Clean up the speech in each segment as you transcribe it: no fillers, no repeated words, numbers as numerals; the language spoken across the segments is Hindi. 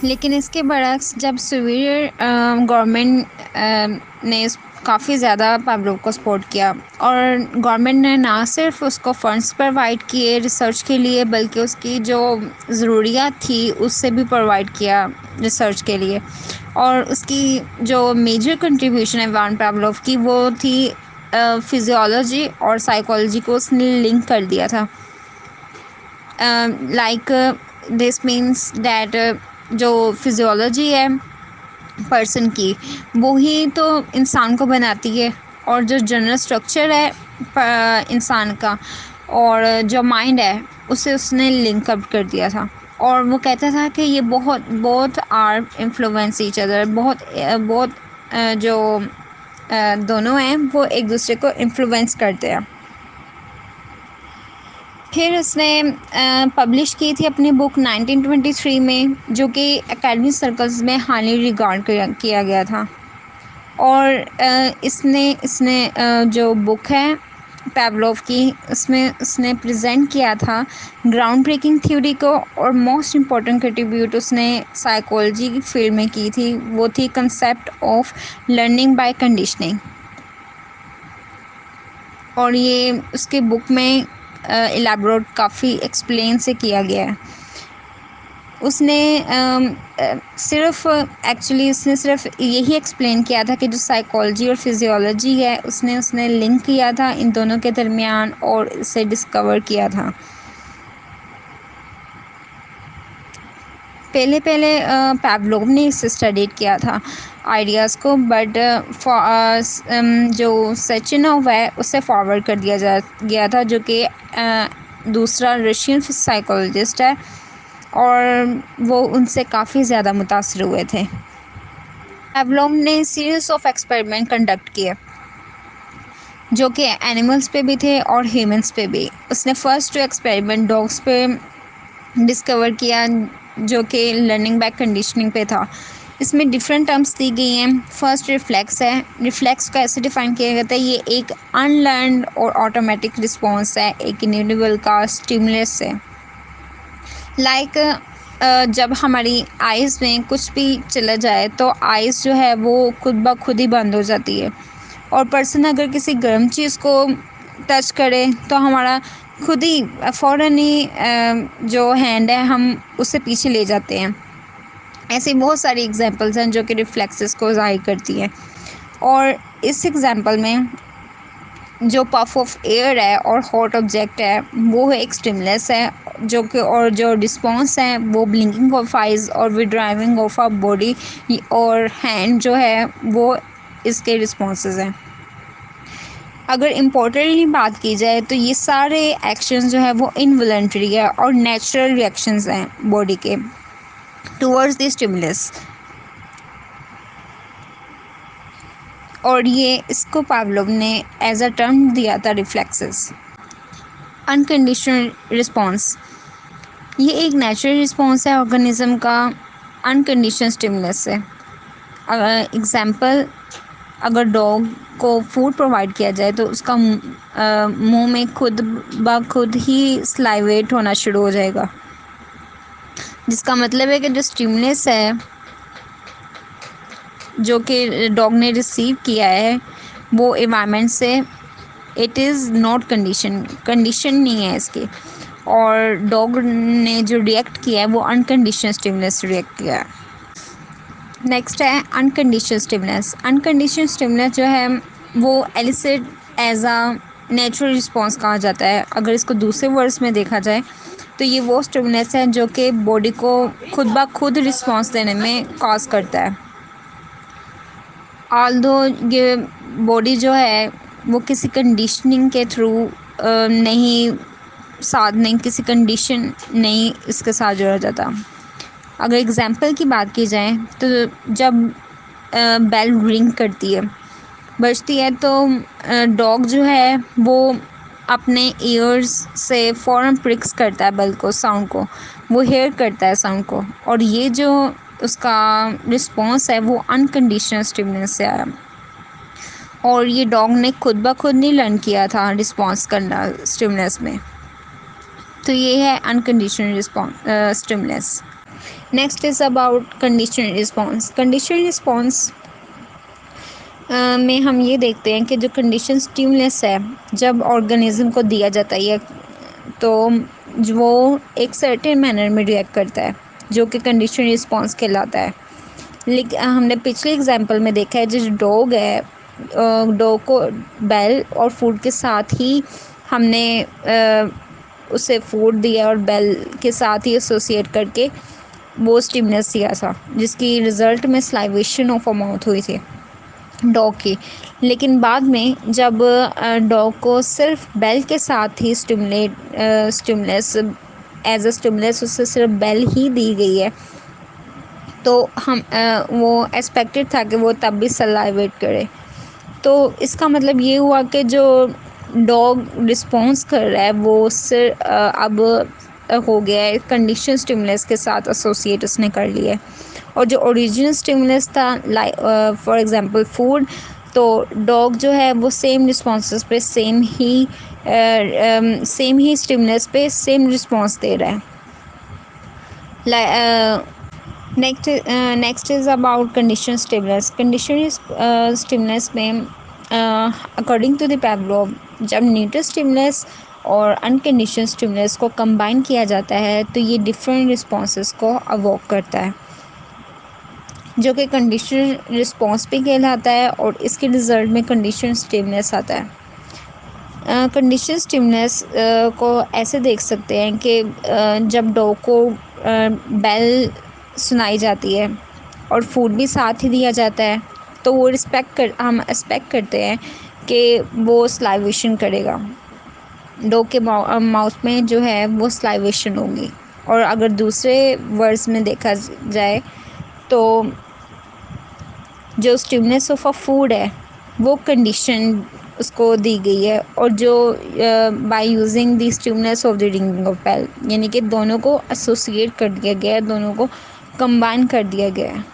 लेकिन इसके बरक्स जब सीवियर गवर्नमेंट ने काफ़ी ज़्यादा पावलोव को सपोर्ट किया और गवर्नमेंट ने ना सिर्फ उसको फंड्स प्रोवाइड किए रिसर्च के लिए, बल्कि उसकी जो ज़रूरियात थी उससे भी प्रोवाइड किया रिसर्च के लिए। और उसकी जो मेजर कंट्रीब्यूशन है इवान पावलोव की, वो थी फिजियोलॉजी और साइकोलॉजी को उसने लिंक कर दिया था। लाइक दिस मीन्स दैट जो फिजियोलॉजी है पर्सन की, वो ही तो इंसान को बनाती है, और जो जनरल स्ट्रक्चर है इंसान का और जो माइंड है उसे उसने लिंक अप कर दिया था। और वो कहता था कि ये बहुत आर इन्फ्लुएंस ईच अदर, बहुत जो दोनों हैं वो एक दूसरे को इन्फ्लुएंस करते हैं। फिर उसने पब्लिश की थी अपनी बुक 1923 में, जो कि एकेडमिक सर्कल्स में हाईली रिगार्ड किया गया था। और इसने इसने जो बुक है पावलोव की, उसमें उसने प्रेजेंट किया था ग्राउंड ब्रेकिंग थ्योरी को, और मोस्ट इम्पॉर्टेंट कंट्रीब्यूट उसने साइकोलॉजी की फील्ड में की थी, वो थी concept of learning by conditioning. और ये उसके बुक में इलेबोरेट काफ़ी एक्सप्लेन से किया गया है। उसने उसने सिर्फ यही एक्सप्लेन किया था कि जो साइकोलॉजी और फिजियोलॉजी है उसने लिंक किया था इन दोनों के दरमियान और इसे डिस्कवर किया था। पहले पावलोव ने इसे स्टडीड किया था आइडियाज़ को, बट जो सेचेनोव है उसे फॉरवर्ड कर दिया गया था, जो कि दूसरा रशियन साइकोलॉजिस्ट है, और वो उनसे काफ़ी ज़्यादा मुतासर हुए थे। पावलोव ने सीरीज ऑफ एक्सपेरिमेंट कंडक्ट किए जो कि एनिमल्स पे भी थे और ह्यूमंस पे भी। उसने फर्स्ट जो एक्सपेरिमेंट डॉग्स पे डिस्कवर किया, जो कि लर्निंग बाय कंडीशनिंग पे था। इसमें डिफरेंट टर्म्स दी गई हैं। फर्स्ट रिफ्लेक्स है। रिफ्लेक्स को ऐसे डिफाइन किया जाता है, ये एक अनलर्नड और ऑटोमेटिक रिस्पॉन्स है एक इंडिविजुअल का स्टिमुलस से। लाइक जब हमारी आइज़ में कुछ भी चला जाए तो आइज़ जो है वो खुद ब खुद ही बंद हो जाती है, और पर्सन अगर किसी गर्म चीज़ को टच करे तो हमारा खुद ही फ़ौरन ही जो हैंड है हम उससे पीछे ले जाते हैं। ऐसी बहुत सारी एग्जांपल्स हैं जो कि रिफ्लेक्सेस को ज़ाहिर करती हैं। और इस एग्जांपल में जो पफ ऑफ एयर है और हॉट ऑब्जेक्ट है वो एक स्टिमुलस है, जो कि और जो रिस्पॉन्स है वो ब्लिंकिंग ऑफ आइज़ और विड्राइविंग ऑफ अ बॉडी और हैंड जो है वो इसके रिस्पॉन्सेज हैं। अगर इम्पोर्टेंटली बात की जाए तो ये सारे एक्शंस जो है वो इनवॉलंटरी है और नेचुरल रिएक्शंस हैं बॉडी के टुवर्ड्स द स्टिमुलस। और ये इसको पावलोव ने एज अ टर्म दिया था रिफ्लेक्सेस। अनकंडीशनल रिस्पॉन्स, ये एक नेचुरल रिस्पॉन्स है ऑर्गेनिज्म का अनकंडीशनल स्टिमुलस से। एग्जांपल, अगर डॉग को फूड प्रोवाइड किया जाए तो उसका मुंह में खुद ब खुद ही स्लाइवेट होना शुरू हो जाएगा, जिसका मतलब है कि जो स्टिमुलस है जो कि डॉग ने रिसीव किया है वो एनवायरनमेंट से, इट इज़ नॉट कंडीशन नहीं है इसकी, और डॉग ने जो रिएक्ट किया है वो अनकंडीशनल स्टिमुलस रिएक्ट किया है। नेक्स्ट है अनकंडीशनल स्टिमुलस। अनकंडीशनल स्टिमुलस जो है वो elicit as a natural response कहा जाता है। अगर इसको दूसरे वर्ड्स में देखा जाए तो ये वो स्टिमुलस है जो कि बॉडी को खुद ब खुद रिस्पॉन्स देने में कॉज करता है। ऑल्दो ये बॉडी जो है वो किसी कंडीशनिंग के थ्रू नहीं किसी कंडीशन नहीं इसके साथ जोड़ा जाता। अगर एग्जांपल की बात की जाए तो जब बेल रिंग करती है, बजती है, तो डॉग जो है वो अपने ईयर्स से फ़ौरन प्रिक्स करता है बेल को, साउंड को, वो हेयर करता है साउंड को, और ये जो उसका रिस्पॉन्स है वो अनकंडीशनल स्टिमुलस से आया, और ये डॉग ने खुद ब खुद नहीं लर्न किया था रिस्पॉन्स करना स्टिमुलस में। तो ये है unconditional response stimulus. Next is about conditional response. Conditional response में हम ये देखते हैं कि जो कंडीशन स्टिमुलस है जब ऑर्गेनिज्म को दिया जाता है तो वो एक सर्टेन मैनर में रिएक्ट करता है जो कि कंडीशन रिस्पॉन्स कहलाता है। लेकिन हमने पिछले एग्जांपल में देखा है जो डॉग है, डॉग को बेल और फूड के साथ ही हमने उसे फूड दिया और बेल के साथ ही एसोसिएट करके वो स्टिमुलस दिया था जिसकी रिज़ल्ट में स्लाइवेशन ऑफ अ माउथ हुई थी डॉग की। लेकिन बाद में जब डॉग को सिर्फ बेल के साथ ही स्टिमुलस एज अ स्टिमुलस उससे सिर्फ बेल ही दी गई है तो हम वो एक्सपेक्टेड था कि वो तब भी सलाइवेट करे। तो इसका मतलब ये हुआ कि जो डॉग रिस्पॉन्स कर रहा है वो सिर्फ अब हो गया है कंडीशन स्टिमुलस के साथ एसोसिएट उसने कर लिया है। और जो ओरिजिनल स्टिमुलस था फॉर एग्जांपल फूड, तो डॉग जो है वो सेम रिस्पॉन्सेस पे सेम ही स्टिमुलस पे सेम रिस्पॉन्स दे रहा है। Next is about condition stimulus. Condition stimulus में अकॉर्डिंग टू द पैवलोव जब न्यूट्रल स्टिमुलस और अनकंडीशन स्टिमुलस को कंबाइन किया जाता है तो ये डिफरेंट रिस्पॉन्सेस को अवॉक करता है जो कि कंडीशन रिस्पॉन्स भी कहलाता है और इसके रिज़ल्ट में कंडीशन स्टिमुलस आता है। कंडीशन स्टिमुलस को ऐसे देख सकते हैं कि जब डॉग को बेल सुनाई जाती है और फूड भी साथ ही दिया जाता है तो वो हम एक्सपेक्ट करते हैं कि वो स्लाइवेशन करेगा। डॉग के माउथ में जो है वो स्लाइवेशन होगी। और अगर दूसरे वर्ड्स में देखा जाए तो जो स्टिमुलस ऑफ अ फूड है वो कंडीशन उसको दी गई है और जो by using the stimulus of the ringing of bell यानी कि दोनों को एसोसिएट कर दिया गया है, दोनों को कंबाइन कर दिया गया है।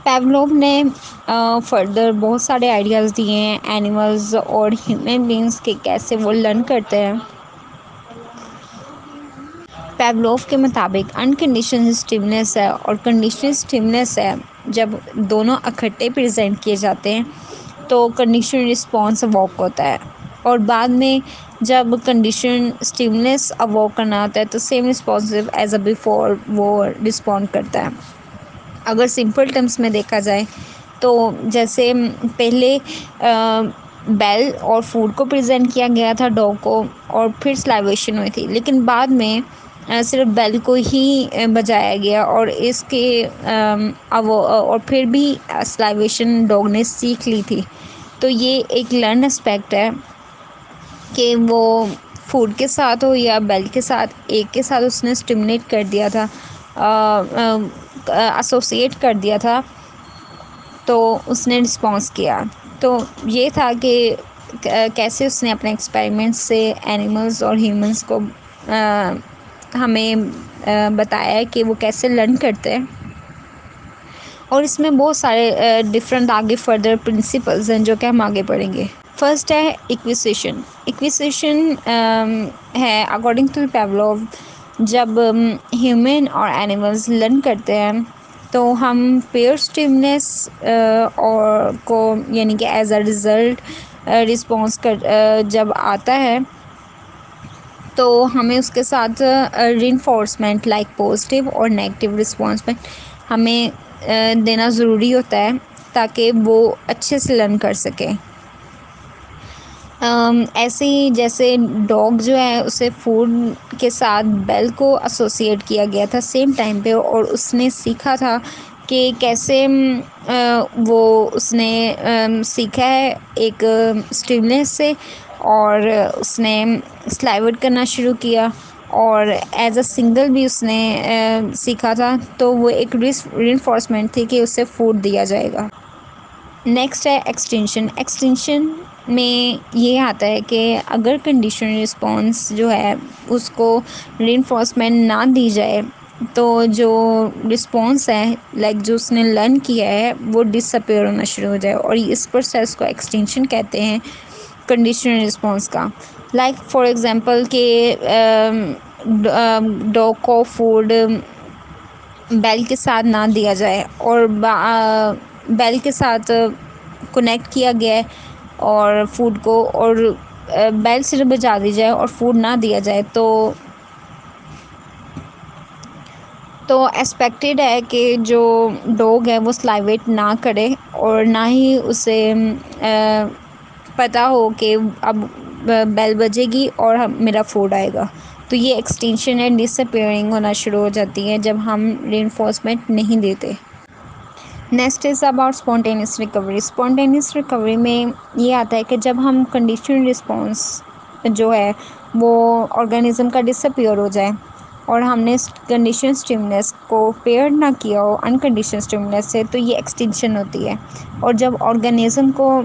पैवलोव ने फर्दर बहुत सारे आइडियाज़ दिए हैं एनिमल्स और ह्यूमन बींग्स के कैसे वो लर्न करते हैं। पैवलोव के मुताबिक अनकंडीशनल स्टिमुलस है और कंडीशनल स्टिमुलस है जब दोनों इकट्ठे प्रेजेंट किए जाते हैं तो कंडीशन रिस्पॉन्स अवॉक होता है। और बाद में जब कंडीशन स्टिमुलस अवॉक करना होता है तो same responsive as a before वो रिस्पॉन्ड करता है। अगर सिंपल टर्म्स में देखा जाए तो जैसे पहले बेल और फूड को प्रेजेंट किया गया था डॉग को और फिर स्लाइवेशन हुई थी, लेकिन बाद में सिर्फ बेल को ही बजाया गया और इसके और फिर भी स्लाइवेशन डॉग ने सीख ली थी। तो ये एक लर्न एस्पेक्ट है कि वो फूड के साथ हो या बेल के साथ एक के साथ उसने स्टिमुलेट कर दिया था, एसोसिएट कर दिया था तो उसने रिस्पॉन्स किया। तो ये था कि कैसे उसने अपने एक्सपेरिमेंट्स से एनिमल्स और ह्यूमंस को हमें बताया कि वो कैसे लर्न करते हैं। और इसमें बहुत सारे डिफरेंट आगे फर्दर प्रिंसिपल्स हैं जो कि हम आगे पढ़ेंगे। फर्स्ट है इक्विसिशन। इक्विसिशन है अकॉर्डिंग टू पैवलोव जब ह्यूमन और एनिमल्स लर्न करते हैं तो हम पेयर स्टिमुलस और को यानी कि एज अ रिज़ल्ट रिस्पॉन्स कर जब आता है तो हमें उसके साथ रीइंफोर्समेंट लाइक पॉजिटिव और नेगेटिव रिस्पॉन्समेंट हमें देना ज़रूरी होता है ताकि वो अच्छे से लर्न कर सके। ऐसे ही जैसे डॉग जो है उसे फूड के साथ बेल को एसोसिएट किया गया था सेम टाइम पे और उसने सीखा था कि कैसे वो उसने सीखा है एक स्टिमुलस से और उसने स्लाइवेट करना शुरू किया और एज अ सिंगल भी उसने सीखा था तो वो एक रीइंफोर्समेंट थी कि उसे फूड दिया जाएगा। नेक्स्ट है एक्सटेंशन। एक्सटेंशन में ये आता है कि अगर कंडीशनल रिस्पॉन्स जो है उसको रीइंफोर्समेंट ना दी जाए तो जो रिस्पॉन्स है लाइक जो उसने लर्न किया है वो डिसअपीयर होना शुरू हो जाए और इस प्रोसेस को एक्सटेंशन कहते हैं कंडीशनल रिस्पॉन्स का। लाइक फॉर एग्जांपल के डॉग को फूड बेल के साथ ना दिया जाए और बेल के साथ कनेक्ट किया गया है और फूड को, और बेल सिर्फ बजा दी जाए और फूड ना दिया जाए, तो एक्सपेक्टेड है कि जो डॉग है वो स्लाइवेट ना करे और ना ही उसे पता हो कि अब बेल बजेगी और मेरा फूड आएगा। तो ये एक्सटेंशन एंड डिसअपीयरिंग होना शुरू हो जाती है जब हम रीइंफोर्समेंट नहीं देते। Next is about spontaneous recovery. Spontaneous recovery में ये आता है कि जब हम कंडीशनल रिस्पॉन्स जो है वो ऑर्गेनिज्म का डिसअपीयर हो जाए और हमने कंडीशन स्टिमुलस को पेयर ना किया हो अनकंडीशन स्टिमुलस से, तो ये एक्सटेंशन होती है। और जब ऑर्गेनिज्म को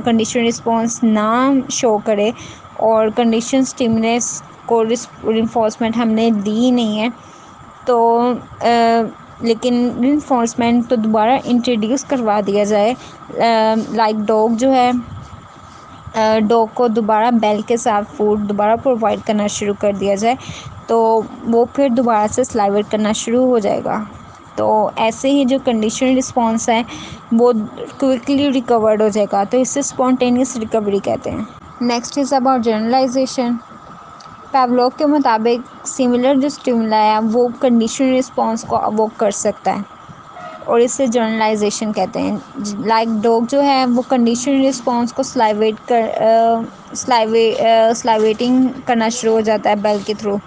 कंडीशन रिस्पॉन्स ना शो करे और कंडीशन स्टिमुलस को रिइंफोर्समेंट हमने दी नहीं है, तो लेकिन रिइंफोर्समेंट तो दोबारा इंट्रोड्यूस करवा दिया जाए, लाइक डॉग जो है, डॉग को दोबारा बेल के साथ फूड दोबारा प्रोवाइड करना शुरू कर दिया जाए, तो वो फिर दोबारा से स्लाइवेट करना शुरू हो जाएगा। तो ऐसे ही जो कंडीशनल रिस्पॉन्स है वो क्विकली रिकवर्ड हो जाएगा, तो इसे स्पॉन्टेनियस रिकवरी कहते हैं। Next is about generalization. Pavlov के मुताबिक सिमिलर जो स्टिमुला है वो कंडीशनल रिस्पॉन्स को अवोक कर सकता है और इसे जनरलाइजेशन कहते हैं। लाइक डॉग जो है वो कंडीशनल रिस्पॉन्स को स्लाइवेटिंग करना शुरू हो जाता है बेल के थ्रू,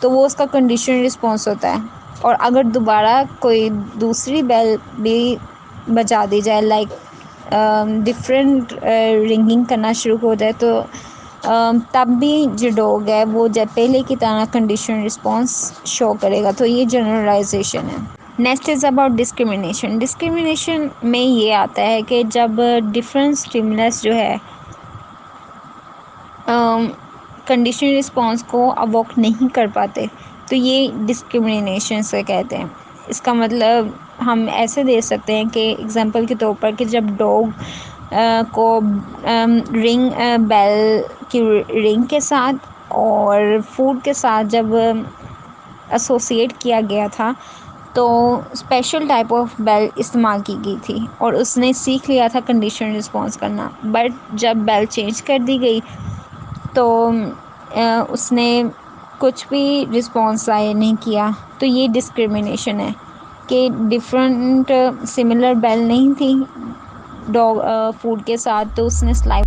तो वो उसका कंडीशनल रिस्पॉन्स होता है। और अगर दोबारा कोई दूसरी बेल भी बजा दी जाए, लाइक डिफरेंट रिंगिंग करना शुरू हो जाए, तो तब भी जो डॉग है वो जब पहले की तरह कंडीशनल रिस्पॉन्स शो करेगा। तो ये जनरलाइजेशन है। Next is about discrimination. Discrimination में ये आता है कि जब डिफरेंट स्टिमुलस जो है कंडीशनल रिस्पॉन्स को अवोक नहीं कर पाते, तो ये डिस्क्रिमिनेशन से कहते हैं। इसका मतलब हम ऐसे दे सकते हैं कि एग्जांपल के तौर पर कि जब डॉग को रिंग बेल की रिंग के साथ और फूड के साथ जब एसोसिएट किया गया था, तो स्पेशल टाइप ऑफ बेल इस्तेमाल की गई थी और उसने सीख लिया था कंडीशनल रिस्पॉन्स करना। बट जब बेल चेंज कर दी गई तो उसने कुछ भी रिस्पॉन्स आए नहीं किया, तो ये डिस्क्रिमिनेशन है कि डिफरेंट सिमिलर बेल नहीं थी डॉग फूड के साथ, तो उसने स्लाइड